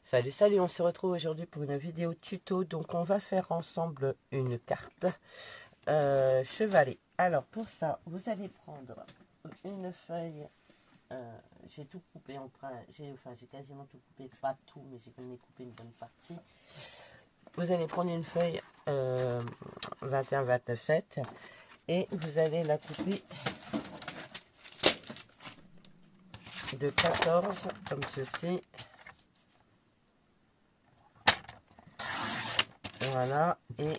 Salut, salut, on se retrouve aujourd'hui pour une vidéo tuto. Donc on va faire ensemble une carte chevalet. Alors pour ça, vous allez prendre une feuille. J'ai tout coupé en j'ai quasiment tout coupé, pas tout, mais j'ai quand même coupé une bonne partie. Vous allez prendre une feuille 21-27 et vous allez la couper de 14 comme ceci. Voilà, et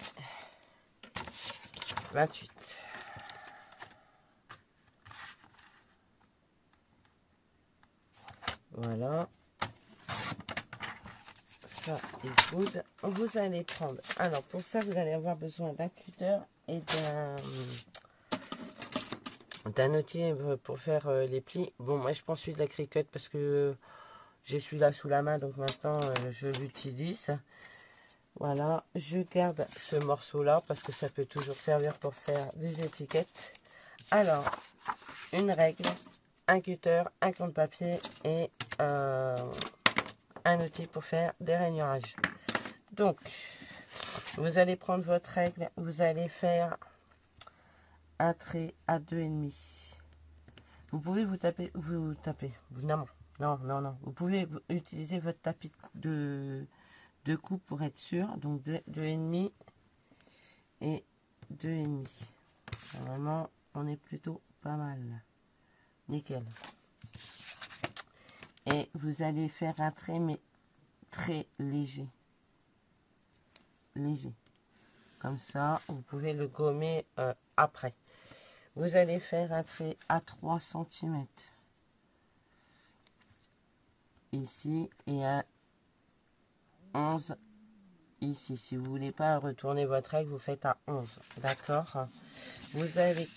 28. Voilà. Ça est good. Vous allez prendre... Alors, pour ça, vous allez avoir besoin d'un cutter et d'un outil pour faire les plis. Bon, moi, je prends celui de la Cricut parce que j'ai celui-là sous la main, donc maintenant, je l'utilise. Voilà, je garde ce morceau-là parce que ça peut toujours servir pour faire des étiquettes. Alors, une règle, un cutter, un compte-papier et un outil pour faire des rainurages. Donc, vous allez prendre votre règle, vous allez faire un trait à 2,5. Vous pouvez vous taper, non, vous pouvez utiliser votre tapis de coupe pour être sûr. Donc 2,5 et 2,5. Normalement, on est plutôt pas mal. Nickel. Et vous allez faire un trait, mais très léger. Léger. Comme ça, vous pouvez le gommer après. Vous allez faire un trait à 3 cm. Ici et à 11 ici. Si vous voulez pas retourner votre règle, vous faites à 11. D'accord? Vous allez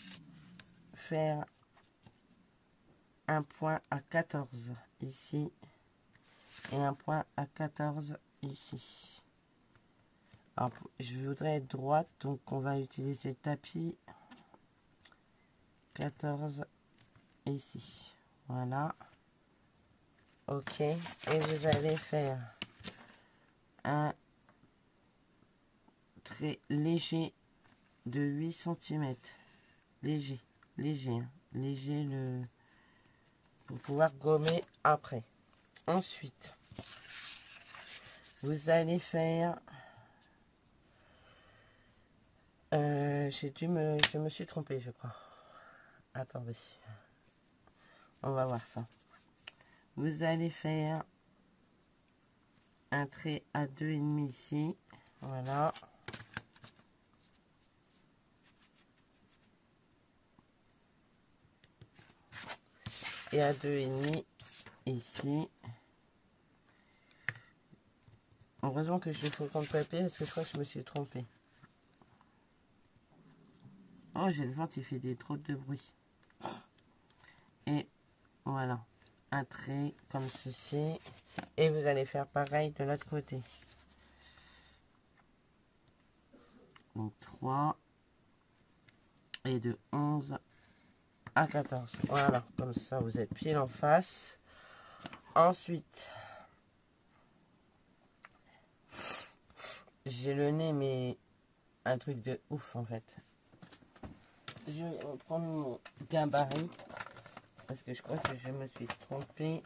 faire un point à 14 ici et un point à 14 ici. Alors, je voudrais être droite, donc on va utiliser le tapis 14 ici. Voilà. Ok. Et vous allez faire un trait léger de 8 cm. Léger. Léger. Hein. Léger pour pouvoir gommer après. Ensuite, vous allez faire... je me suis trompée, je crois. Attendez. On va voir ça. Vous allez faire un trait à 2,5 ici. Voilà. Et à 2,5 ici. Heureusement que je l'ai fait au compte-papier parce que je crois que je me suis trompée. Oh, j'ai le ventre, il fait des trop de bruit. Et voilà. Un trait comme ceci. Et vous allez faire pareil de l'autre côté. Donc 3 et de 11 à 14. Voilà, comme ça vous êtes pile en face. Ensuite, j'ai le nez, mais un truc de ouf en fait. Je vais reprendre mon gabarit parce que je crois que je me suis trompée.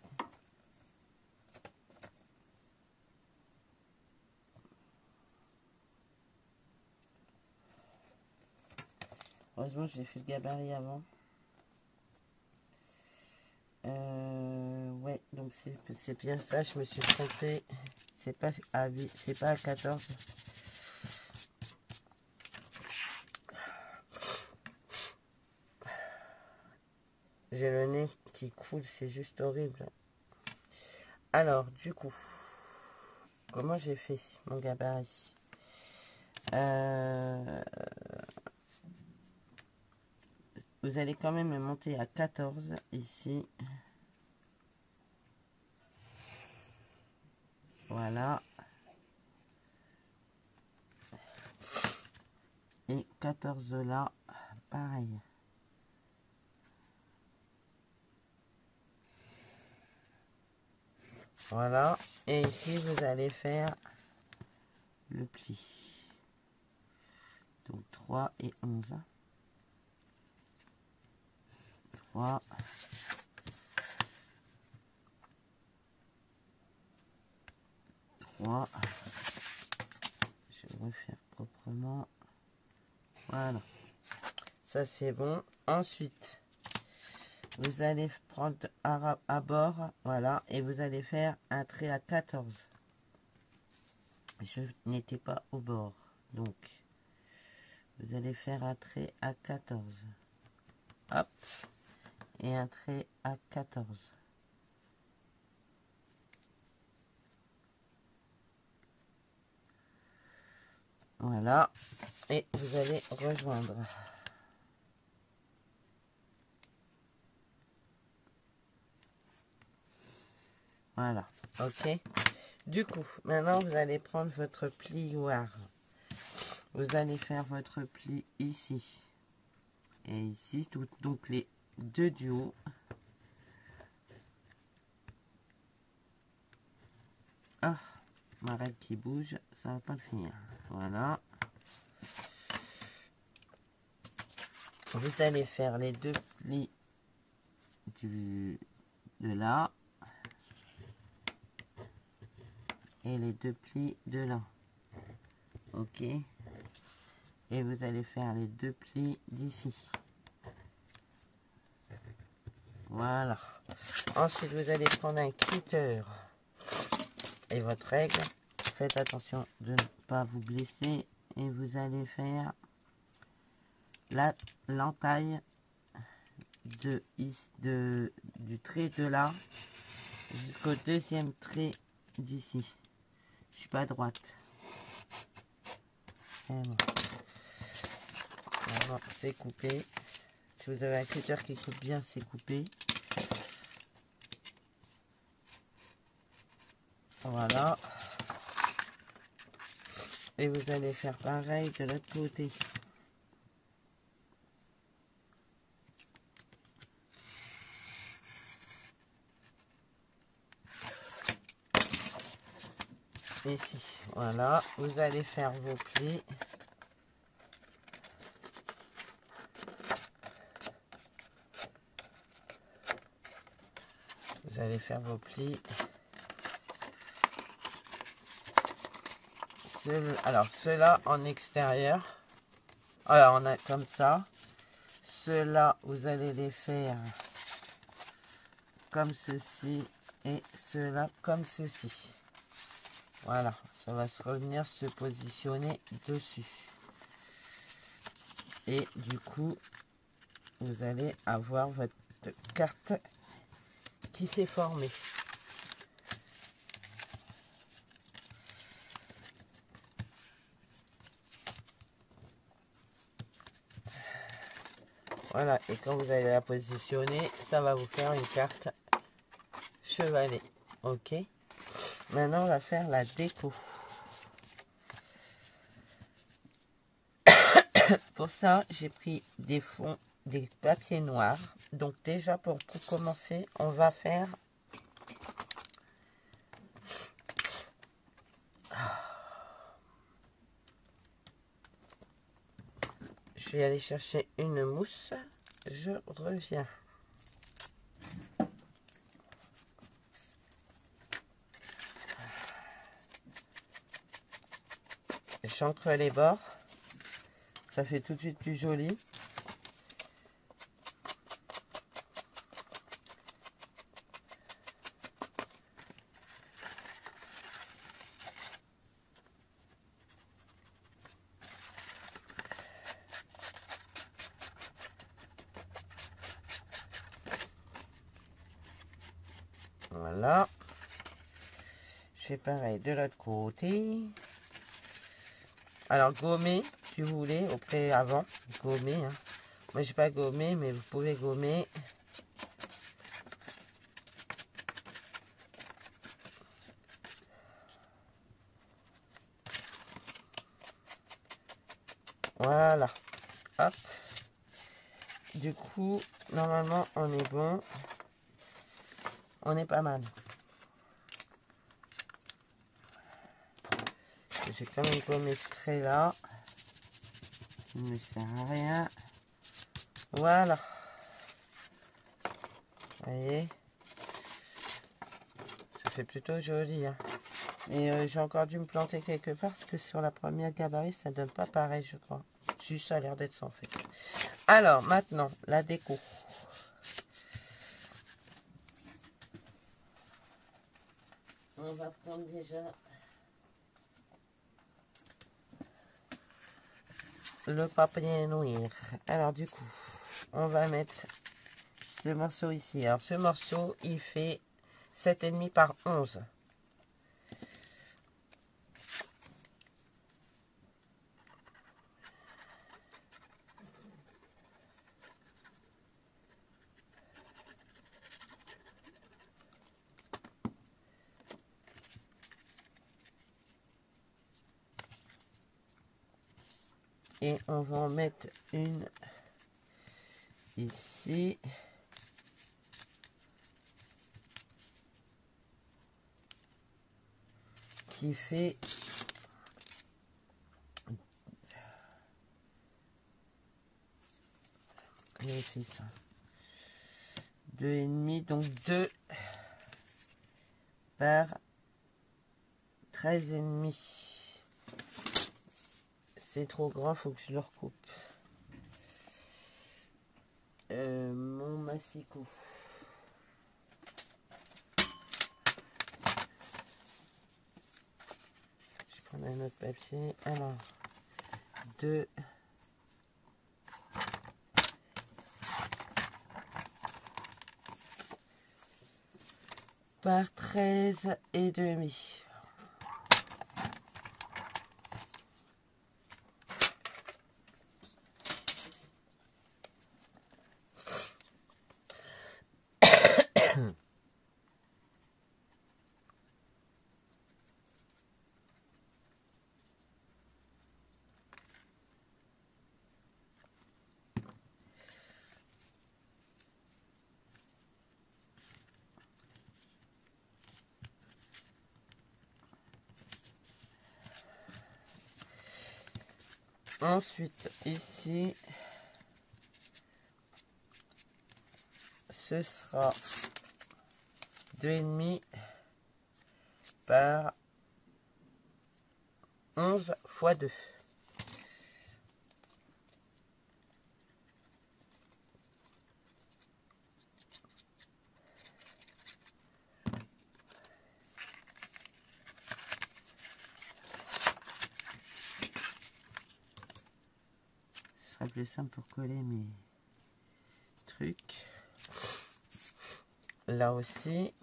Heureusement, j'ai fait le gabarit avant. Ouais, donc c'est bien ça, je me suis trompée. C'est pas à 8, c'est pas à 14. J'ai le nez qui coule, c'est juste horrible. Alors, du coup, comment j'ai fait mon gabarit? Vous allez quand même monter à 14 ici. Voilà. Et 14 là, pareil. Voilà. Et ici, vous allez faire le pli. Donc 3 et 11. 3. 3. Je vais refaire proprement. Voilà. Ça, c'est bon. Ensuite, vous allez prendre à bord, voilà, et vous allez faire un trait à 14. Je n'étais pas au bord, donc vous allez faire un trait à 14. Hop, et un trait à 14. Voilà, et vous allez rejoindre. Voilà, ok. Du coup, maintenant vous allez prendre votre plioir. Vous allez faire votre pli ici. Et ici, donc les deux du haut. Ah, ma règle qui bouge, ça va pas le finir. Voilà. Vous allez faire les deux plis de là. Et les deux plis de là. Ok. Et vous allez faire les deux plis d'ici. Voilà. Ensuite, vous allez prendre un cutter et votre règle. Faites attention de ne pas vous blesser. Et vous allez faire l'entaille du trait de là jusqu'au deuxième trait d'ici. Je suis pas à droite. Voilà, c'est coupé. Si vous avez un cutter qui coupe bien, c'est coupé. Voilà. Et vous allez faire pareil de l'autre côté. Ici, voilà. Vous allez faire vos plis. Vous allez faire vos plis. Alors, ceux-là en extérieur. Alors, on a comme ça. Ceux-là, vous allez les faire comme ceci. Et ceux-là comme ceci. Voilà. Ça va se revenir se positionner dessus. Et du coup, vous allez avoir votre carte qui s'est formée. Voilà, et quand vous allez la positionner, ça va vous faire une carte chevalet. Ok. Maintenant, on va faire la déco. Pour ça, j'ai pris des fonds, des papiers noirs. Donc déjà, pour commencer, on va faire... Je vais aller chercher une mousse. Je reviens. J'encre les bords. Ça fait tout de suite plus joli. Voilà. Je fais pareil de l'autre côté. Alors, gommer, si vous voulez, au pré-avant. Gommer. Hein. Moi, je n'ai pas gommé, mais vous pouvez gommer. Voilà. Hop. Du coup, normalement, on est bon. On est pas mal. j'ai quand même gommé ce trait là. Il ne sert à rien. Voilà. Vous voyez, ça fait plutôt joli. Hein. Et j'ai encore dû me planter quelque part parce que sur la première gabarit, ça ne donne pas pareil, je crois. Juste, ça a l'air d'être ça en fait. Alors, maintenant, la déco. On va prendre déjà le papier noir. Alors, du coup, on va mettre ce morceau ici. Alors, ce morceau, il fait 7,5 par 11. Et on va en mettre une ici. Qui fait 2,5, donc 2 par 13,5. C'est trop grand, faut que je le recoupe. Mon massicot. Je prends un autre papier. Alors, 2 par 13,5. Ensuite, ici, ce sera 2,5 par 11 fois 2. Ce sera plus simple pour coller mes trucs. Là aussi.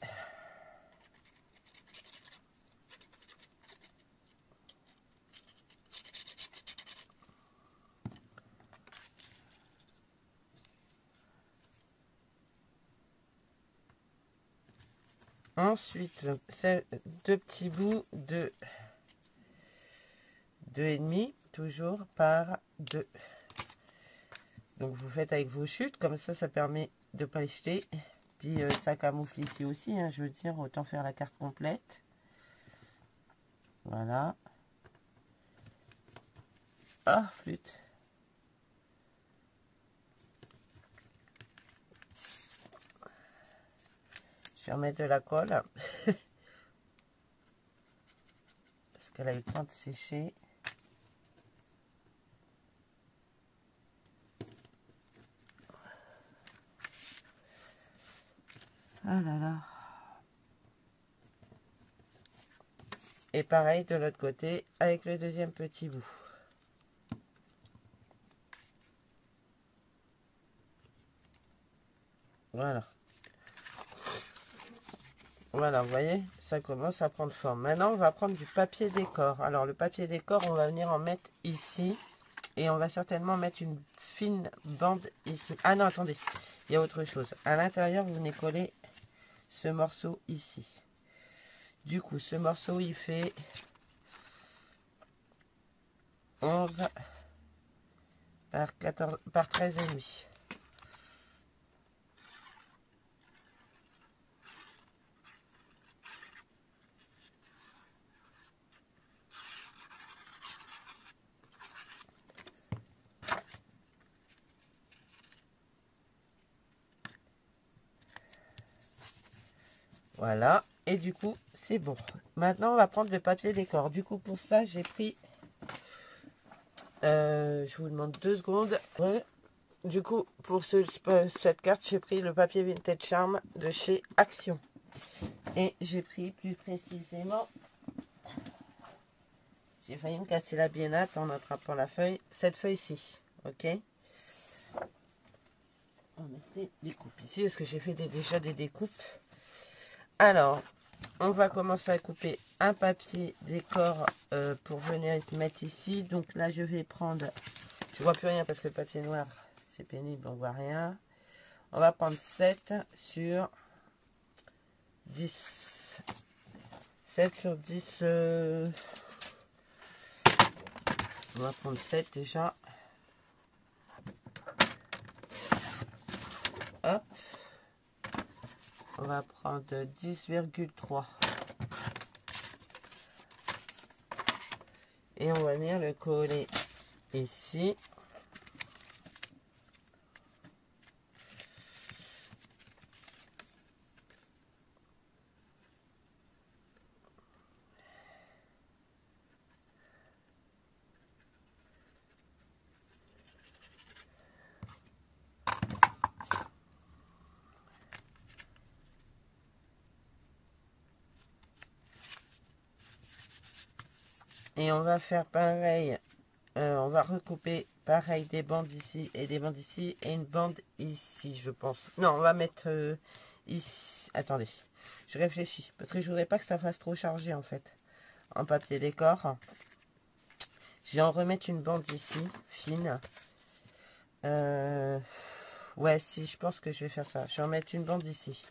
Ensuite, c'est 2 petits bouts de 2,5, toujours par 2. Donc vous faites avec vos chutes, comme ça permet de ne pas les jeter. Puis ça camoufle ici aussi, hein, je veux dire, autant faire la carte complète. Voilà. Ah, flûte. Je vais remettre de la colle. Parce qu'elle a eu le temps de sécher. Ah là là. Et pareil de l'autre côté avec le deuxième petit bout. Voilà. Voilà, vous voyez, ça commence à prendre forme. Maintenant, on va prendre du papier décor. Alors, le papier décor, on va venir en mettre ici. Et on va certainement mettre une fine bande ici. Ah non, attendez, il y a autre chose. À l'intérieur, vous venez coller ce morceau ici. Du coup, ce morceau, il fait 11 par 14, par 13,5. Voilà. Et du coup, c'est bon. Maintenant, on va prendre le papier décor. Du coup, pour ça, j'ai pris... je vous demande 2 secondes. Ouais. Du coup, pour cette carte, j'ai pris le papier Vintage Charm de chez Action. Et j'ai pris plus précisément... J'ai failli me casser la biennate en attrapant la feuille. Cette feuille-ci. Ok. On mettait découpe ici parce que j'ai fait déjà des découpes. Alors, on va commencer à couper un papier décor pour venir mettre ici. Donc là, je vais prendre... Je vois plus rien parce que le papier noir, c'est pénible, on voit rien. On va prendre 7 sur 10. 7 sur 10. On va prendre 7 déjà. Hop. On va prendre 10,3. Et on va venir le coller ici. Et on va faire pareil. On va recouper pareil des bandes ici et des bandes ici. Et une bande ici, je pense. Non, on va mettre ici. Attendez, je réfléchis. Parce que je voudrais pas que ça fasse trop chargé en fait. En papier décor. Je vais en remettre une bande ici, fine. Ouais, si, je pense que je vais faire ça. Je vais en mettre une bande ici.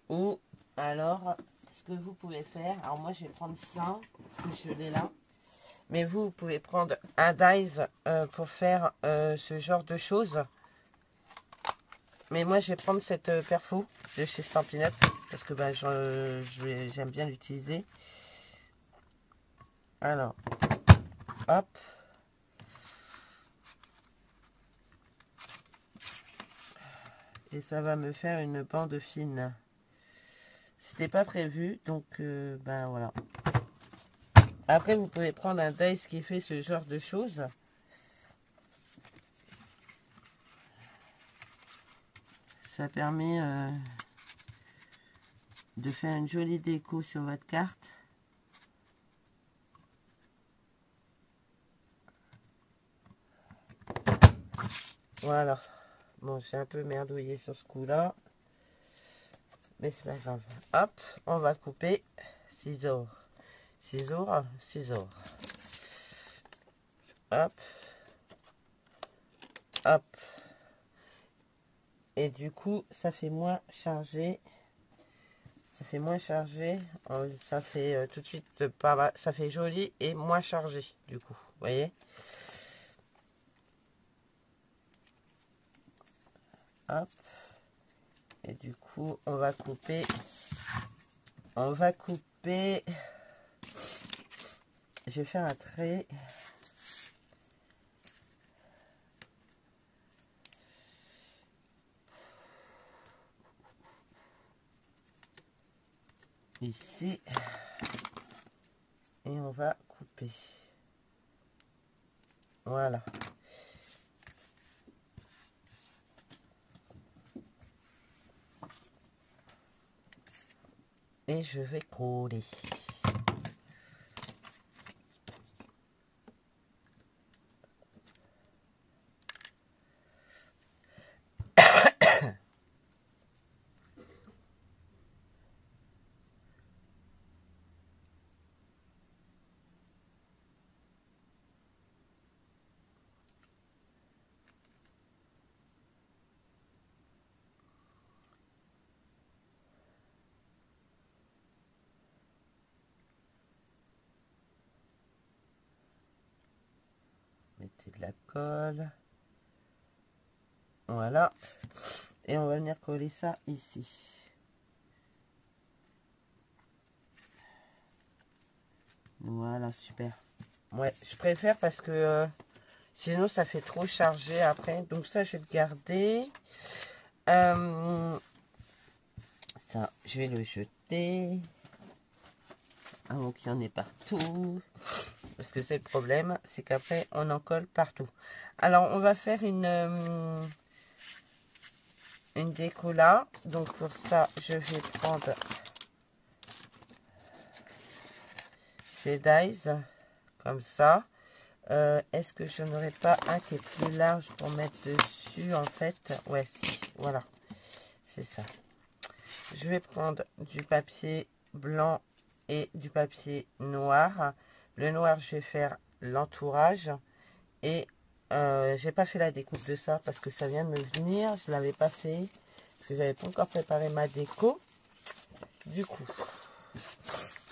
Ou alors... Ce que vous pouvez faire, alors moi je vais prendre ça, parce que je l'ai là, mais vous pouvez prendre un dies pour faire ce genre de choses. Mais moi je vais prendre cette perfo de chez Stampin' Up, parce que bah, j'aime bien l'utiliser. Alors, hop. Et ça va me faire une bande fine. C'était pas prévu, donc ben voilà. Après, vous pouvez prendre un dice qui fait ce genre de choses. Ça permet de faire une jolie déco sur votre carte. Voilà. Bon, j'ai un peu merdouillé sur ce coup-là. Mais c'est pas grave. Hop, on va couper. Ciseaux. Ciseaux, ciseaux. Hop. Hop. Et du coup, ça fait moins chargé. Ça fait moins chargé. Ça fait tout de suite pas mal. Ça fait joli et moins chargé, du coup. Vous voyez? Hop. Et du coup, on va couper. On va couper. Je vais faire un trait. Ici. Et on va couper. Voilà. Et je vais coller. Mettez de la colle. Voilà. Et on va venir coller ça ici. Voilà, super. Ouais, je préfère parce que sinon ça fait trop chargé après. Donc ça, je vais le garder. Ça, je vais le jeter. Avant qu'il y en ait partout. Parce que c'est le problème, c'est qu'après, on en colle partout. Alors, on va faire une déco là. Donc, pour ça, je vais prendre ces dies, comme ça. Est-ce que je n'aurais pas un qui est plus large pour mettre dessus, en fait? Ouais, si, voilà. C'est ça. Je vais prendre du papier blanc et du papier noir. Le noir, je vais faire l'entourage. Et j'ai pas fait la découpe de ça parce que ça vient de me venir. Je l'avais pas fait parce que j'avais pas encore préparé ma déco. Du coup,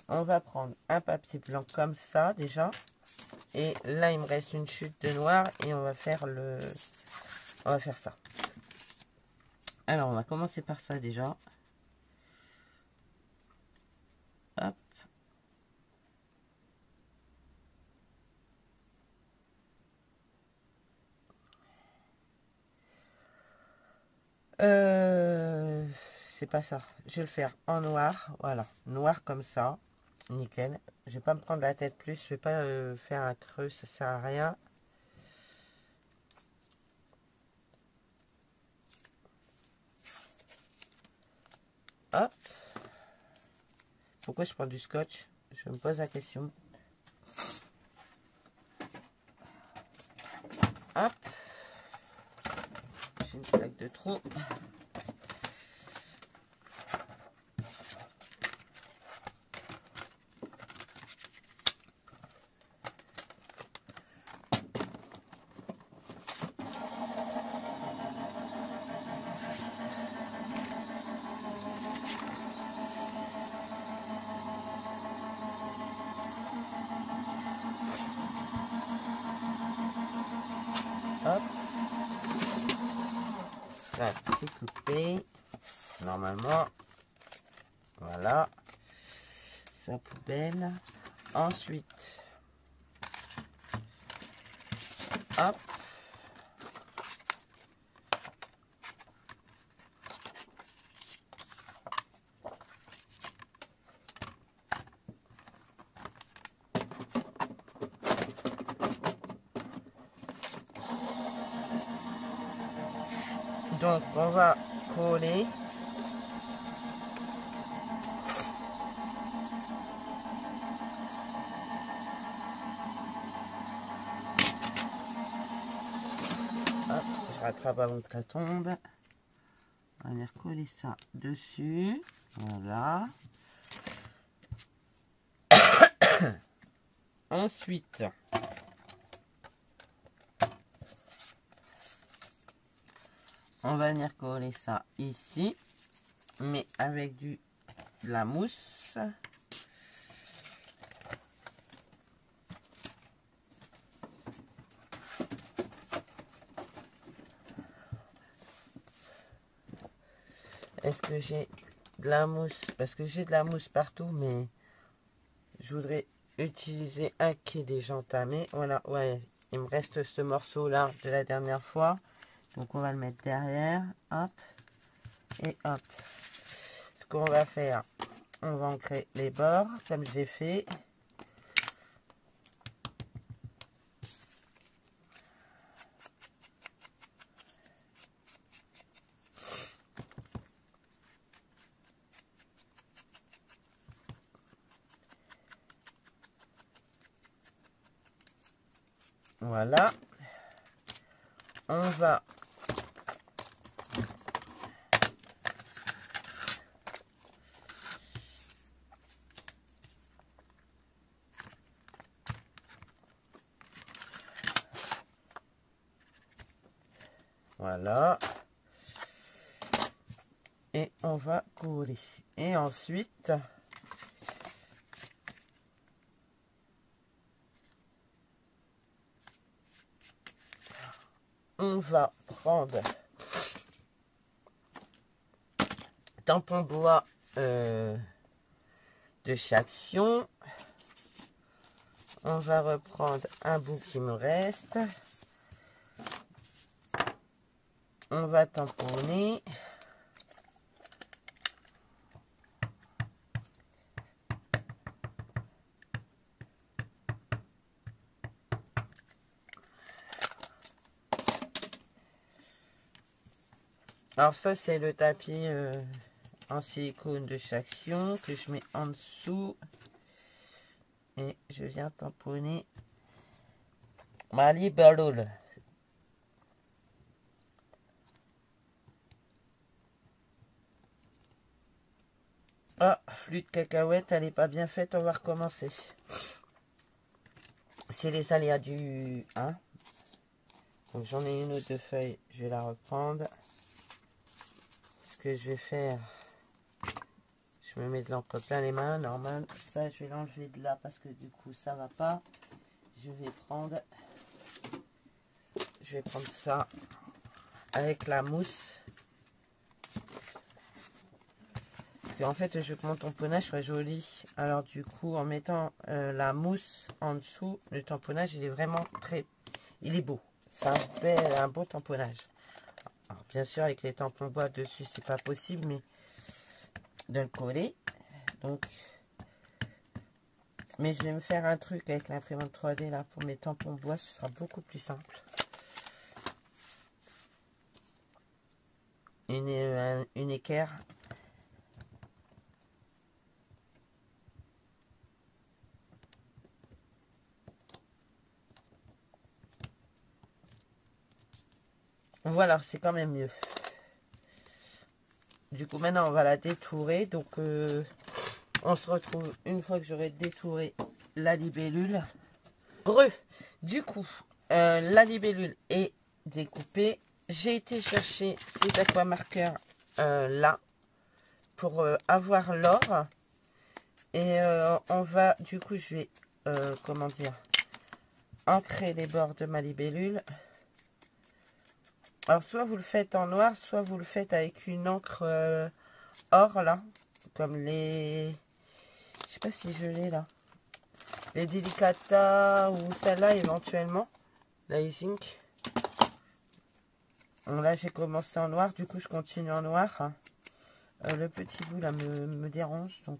on va prendre un papier blanc comme ça déjà. Et là, il me reste une chute de noir et on va faire ça. Alors, on va commencer par ça déjà. Hop. C'est pas ça. Je vais le faire en noir. Voilà. Noir comme ça. Nickel. Je vais pas me prendre la tête plus. Je vais pas faire un creux. Ça sert à rien. Hop. Pourquoi je prends du scotch? Je me pose la question. Hop. J'ai une plaque de trop. Hop. Ça, c'est coupé. Normalement. Voilà. Sa poubelle. Ensuite. Hop. Donc, on va coller. Hop, je rattrape avant que ça tombe. On va venir coller ça dessus. Voilà. Ensuite, on va venir coller ça ici, mais avec de la mousse. Est-ce que j'ai de la mousse? Parce que j'ai de la mousse partout, mais je voudrais utiliser un qui est déjà entamé. Voilà, ouais, il me reste ce morceau-là de la dernière fois. Donc, on va le mettre derrière. Hop. Et hop. Ce qu'on va faire, on va ancrer les bords, comme j'ai fait. Voilà. On va voilà. Et on va coller. Et ensuite, on va prendre tampon bois de chaque fion. On va reprendre un bout qui me reste. On va tamponner. Alors ça, c'est le tapis en silicone de Chaction que je mets en dessous. Et je viens tamponner ma libellule. Ah, flûte de cacahuète, elle n'est pas bien faite, on va recommencer. C'est les aléas du 1. Donc j'en ai une ou deux feuilles, je vais la reprendre. Ce que je vais faire, je me mets de l'encre plein les mains, normal. Ça, je vais l'enlever de là parce que du coup, ça va pas. Je vais prendre ça avec la mousse. En fait, je veux que mon tamponnage soit joli. Alors du coup, en mettant la mousse en dessous, le tamponnage, il est vraiment il est beau. C'est un beau tamponnage. Alors, bien sûr, avec les tampons bois dessus, c'est pas possible, mais de le coller. Donc, mais je vais me faire un truc avec l'imprimante 3D là pour mes tampons bois, ce sera beaucoup plus simple. Une équerre. Voilà, c'est quand même mieux. Du coup, maintenant, on va la détourer. Donc, on se retrouve une fois que j'aurai détouré la libellule. Du coup, la libellule est découpée. J'ai été chercher ces aquamarqueurs là pour avoir l'or. Et on va, du coup, je vais, comment dire, ancrer les bords de ma libellule. Alors, soit vous le faites en noir, soit vous le faites avec une encre or, là. Comme les... Je sais pas si je l'ai, là. Les Delicata ou celle-là, éventuellement. La Ink. Bon, là, j'ai commencé en noir. Du coup, je continue en noir. Le petit bout, là, me dérange. Donc...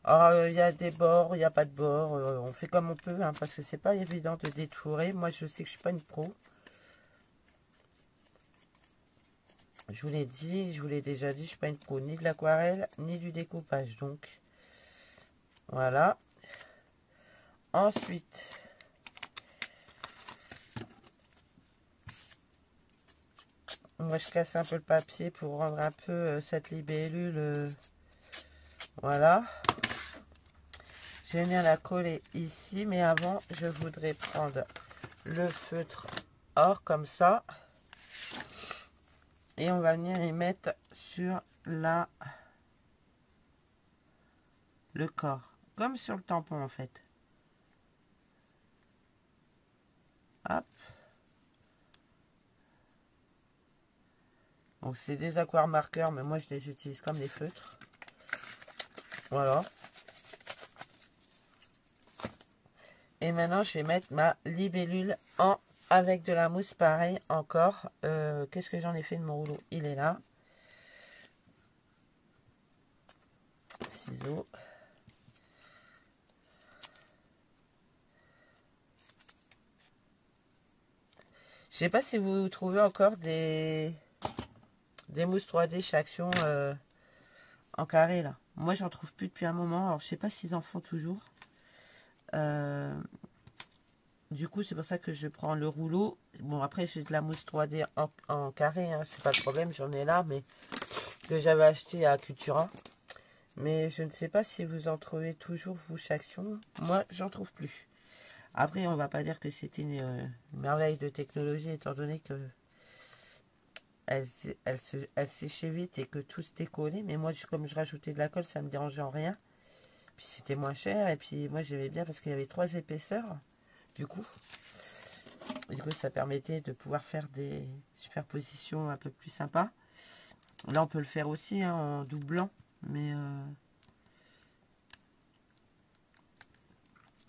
Alors, il y a des bords, il n'y a pas de bords. On fait comme on peut, hein, parce que c'est pas évident de détourer. Moi, je sais que je suis pas une pro. Je vous l'ai dit, je vous l'ai déjà dit, je suis pas une pro ni de l'aquarelle, ni du découpage. Donc, voilà. Ensuite, moi, je casse un peu le papier pour rendre un peu cette libellule. Voilà. Je vais venir la coller ici, mais avant, je voudrais prendre le feutre or comme ça. Et on va venir y mettre sur le corps. Comme sur le tampon, en fait. Hop. Donc, c'est des aquamarqueurs, mais moi, je les utilise comme des feutres. Voilà. Et maintenant, je vais mettre ma libellule avec de la mousse, pareil, encore. Qu'est-ce que j'en ai fait de mon rouleau? Il est là. Ciseaux. Je sais pas si vous trouvez encore des mousses 3D chez Action en carré, là. Moi, j'en trouve plus depuis un moment. Alors, je sais pas s'ils en font toujours. Du coup, c'est pour ça que je prends le rouleau. Bon, après, j'ai de la mousse 3D en carré, hein, c'est pas le problème, j'en ai là, mais que j'avais acheté à Cultura. Mais je ne sais pas si vous en trouvez toujours, vous, chez Action. Moi, j'en trouve plus. Après, on va pas dire que c'était une merveille de technologie, étant donné que elle séchait vite et que tout s'était collé. Mais moi, comme je rajoutais de la colle, ça me dérangeait en rien. Puis c'était moins cher. Et puis moi, j'aimais bien parce qu'il y avait 3 épaisseurs. Du coup, ça permettait de pouvoir faire des superpositions un peu plus sympas. Là, on peut le faire aussi hein, en doublant, mais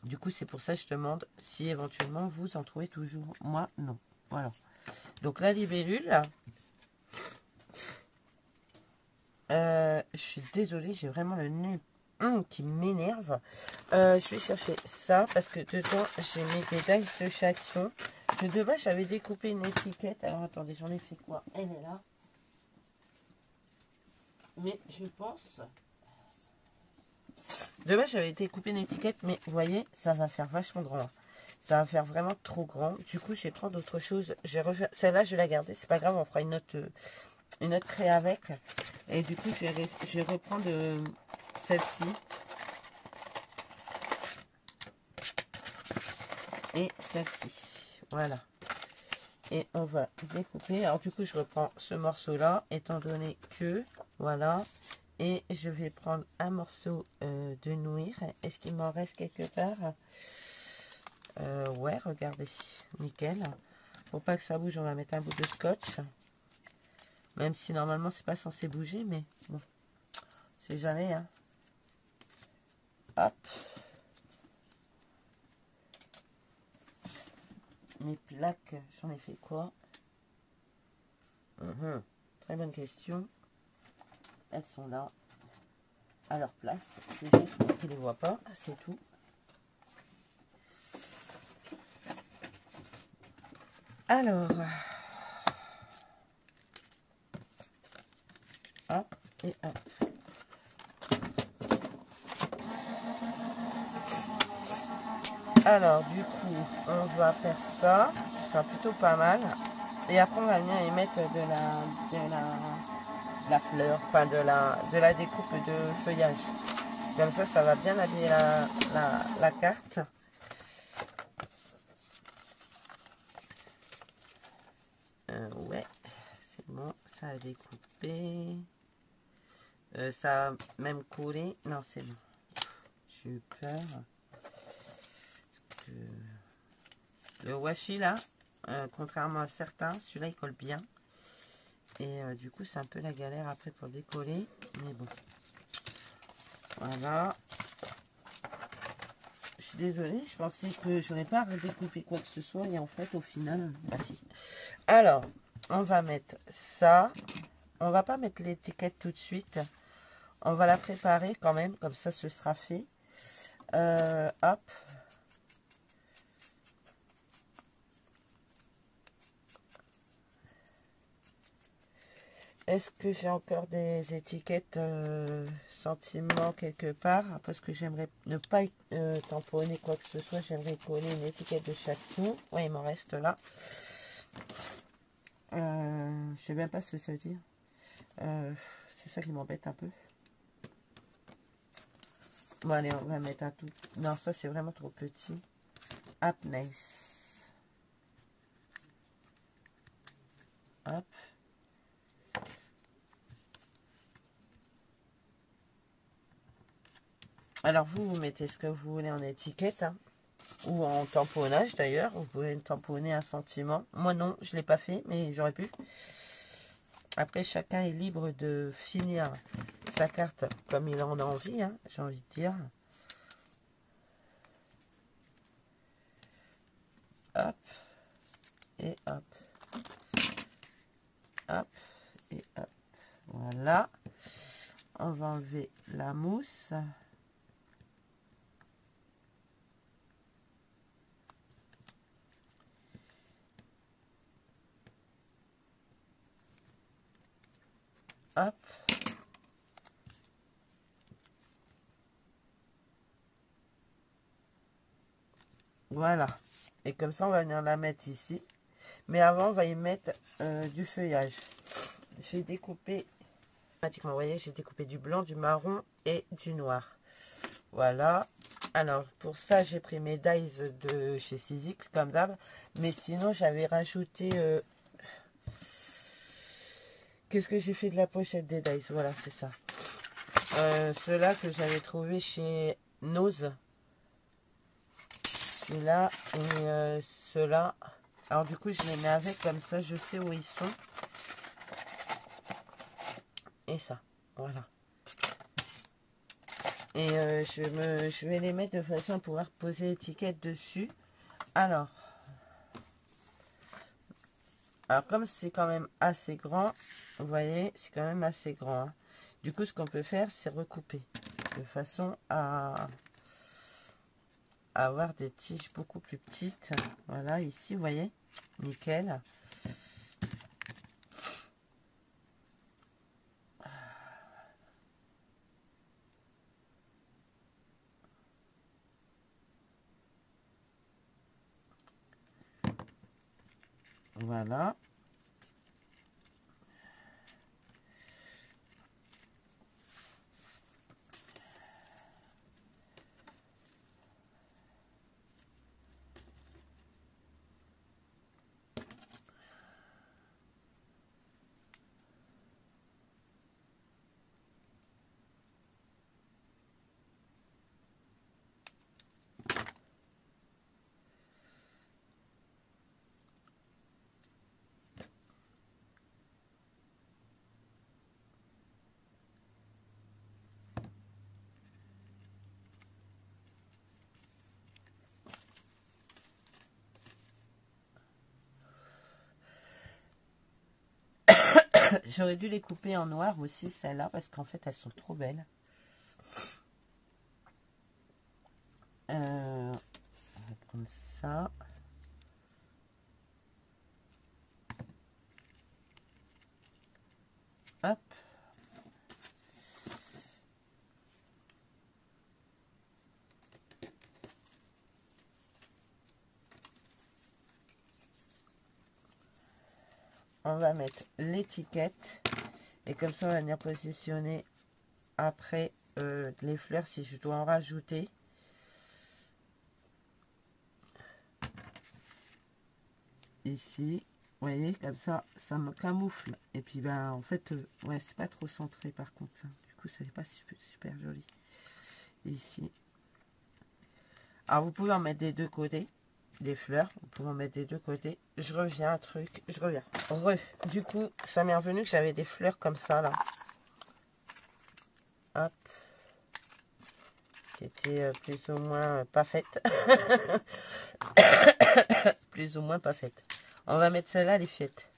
du coup, c'est pour ça que je demande si éventuellement vous en trouvez toujours. Moi, non. Voilà. Donc la libellule, je suis désolée, j'ai vraiment le nez qui m'énerve. Je vais chercher ça parce que dedans j'ai mis des dice de Chaction. que de base, j'avais découpé une étiquette. Alors, attendez, j'en ai fait quoi? Elle est là. Mais je pense... De base, j'avais découpé une étiquette, mais vous voyez, ça va faire vachement grand. Ça va faire vraiment trop grand. Du coup, je vais prendre autre chose. Celle-là, je vais la garder. C'est pas grave, on fera une autre craie avec. Et du coup, je vais reprendre celle-ci. Et celle-ci. Voilà. Et on va découper. Alors, du coup, je reprends ce morceau-là, étant donné que... Voilà. Et je vais prendre un morceau de nouir. Est-ce qu'il m'en reste quelque part? Ouais, regardez. Nickel. Pour pas que ça bouge, on va mettre un bout de scotch. Même si normalement, c'est pas censé bouger, mais bon. C'est jamais, hein. Hop. Mes plaques, j'en ai fait quoi? Très bonne question. Elles sont là, à leur place. C'est juste pour qu'ils ne les voient pas, c'est tout. Alors, hop et hop. Alors, du coup, on va faire ça. Ce sera plutôt pas mal. Et après, on va venir y mettre de la fleur, enfin de la découpe de feuillage. Comme ça va bien habiller la carte. Ouais, c'est bon, ça a découpé. Ça a même collé. Non, c'est bon. J'ai eu peur. Le washi là, contrairement à certains, celui-là il colle bien. Et du coup, c'est un peu la galère après pour décoller. Mais bon. Voilà. Je suis désolée, je pensais que je n'aurais pas redécoupé quoi que ce soit. Et en fait, au final, bah si. Alors, on va mettre ça. On va pas mettre l'étiquette tout de suite. On va la préparer quand même, comme ça ce sera fait. Hop. Est-ce que j'ai encore des étiquettes sentiments quelque part? Parce que j'aimerais ne pas tamponner quoi que ce soit. J'aimerais coller une étiquette de chaque tour. Oui, il m'en reste là. Je sais même pas ce que ça veut dire. C'est ça qui m'embête un peu. Bon, allez, on va mettre un tout. Non, ça, c'est vraiment trop petit. Hop, nice. Hop. Alors, vous mettez ce que vous voulez en étiquette, hein, ou en tamponnage, d'ailleurs. Vous pouvez tamponner un sentiment. Moi, non, je ne l'ai pas fait, mais j'aurais pu. Après, chacun est libre de finir sa carte comme il en a envie, hein, j'ai envie de dire. Hop. Et hop. Hop. Et hop. Voilà. On va enlever la mousse. Hop. Voilà. Et comme ça, on va venir la mettre ici. Mais avant, on va y mettre du feuillage. J'ai découpé, vous voyez, j'ai découpé du blanc, du marron et du noir. Voilà. Alors, pour ça, j'ai pris mes dies de chez 6X, comme d'hab. Mais sinon, j'avais rajouté... Qu'est-ce que j'ai fait de la pochette des dies? Voilà, c'est ça. Ceux-là que j'avais trouvé chez Nose. Celui-là et ceux-là. Alors, du coup, je les mets avec, comme ça, je sais où ils sont. Et ça, voilà. Et je vais les mettre de façon à pouvoir poser l'étiquette dessus. Alors comme c'est quand même assez grand, vous voyez, c'est quand même assez grand. Hein. Du coup, ce qu'on peut faire, c'est recouper de façon à avoir des tiges beaucoup plus petites. Voilà, ici, vous voyez. Nickel. Voilà. J'aurais dû les couper en noir aussi, celles-là, parce qu'en fait, elles sont trop belles. On va prendre ça. Hop. On va mettre l'étiquette. Et comme ça, on va venir positionner après les fleurs si je dois en rajouter. Ici, vous voyez, comme ça, ça me camoufle. Et puis, ben, en fait, ouais, c'est pas trop centré par contre. Ça. Du coup, ça n'est pas super joli. Ici. Alors, vous pouvez en mettre des deux côtés. Des fleurs, vous pouvez en mettre des deux côtés. Je reviens, un truc, je reviens. Du coup, ça m'est revenu que j'avais des fleurs comme ça, là. Hop. Qui étaient plus ou moins pas faites. Plus ou moins pas faites. On va mettre celle-là, les fêtes.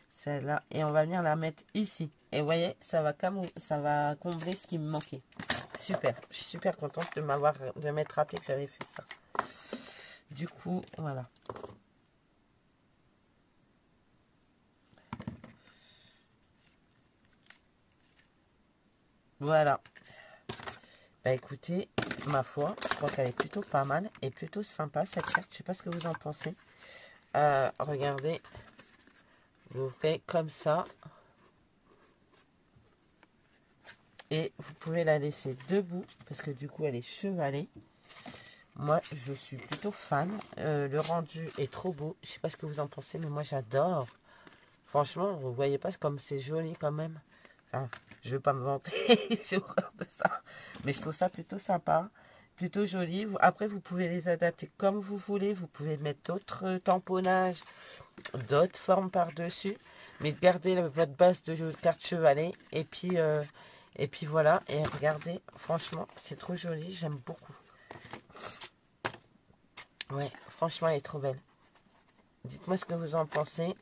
Celle-là. Et on va venir la mettre ici. Et vous voyez, ça va combler ce qui me manquait. Super. Je suis super contente de m'être rappelé que j'avais fait ça. Du coup, voilà. Voilà. Bah écoutez, ma foi, je crois qu'elle est plutôt pas mal et plutôt sympa cette carte. Je sais pas ce que vous en pensez. Regardez. Vous faites comme ça. Et vous pouvez la laisser debout parce que du coup elle est chevalée. Moi je suis plutôt fan. Le rendu est trop beau. Je sais pas ce que vous en pensez, mais moi j'adore. Franchement, vous voyez pas comme c'est joli quand même. Enfin, je veux pas me vanter, j'ai horreur de ça. Mais je trouve ça plutôt sympa, plutôt joli. Après, vous pouvez les adapter comme vous voulez. Vous pouvez mettre d'autres tamponnages, d'autres formes par-dessus. Mais gardez votre base de carte chevalet. Et puis voilà. Et regardez, franchement, c'est trop joli. J'aime beaucoup. Ouais, franchement, elle est trop belle. Dites-moi ce que vous en pensez.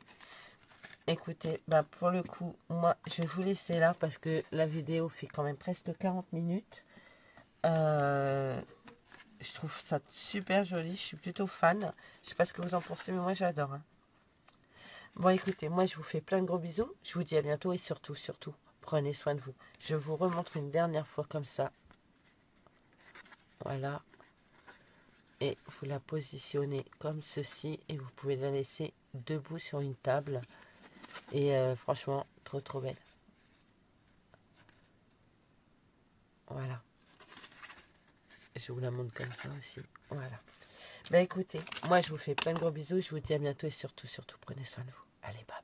Écoutez, bah pour le coup, moi, je vais vous laisser là parce que la vidéo fait quand même presque 40 minutes. Je trouve ça super joli. Je suis plutôt fan. Je sais pas ce que vous en pensez, mais moi, j'adore. Hein. Bon, écoutez, moi, je vous fais plein de gros bisous. Je vous dis à bientôt et surtout, prenez soin de vous. Je vous remontre une dernière fois comme ça. Voilà. Et vous la positionnez comme ceci et vous pouvez la laisser debout sur une table. Et franchement, trop belle. Voilà. Je vous la montre comme ça aussi. Voilà. Ben écoutez, moi je vous fais plein de gros bisous. Je vous dis à bientôt et surtout, prenez soin de vous. Allez, bye.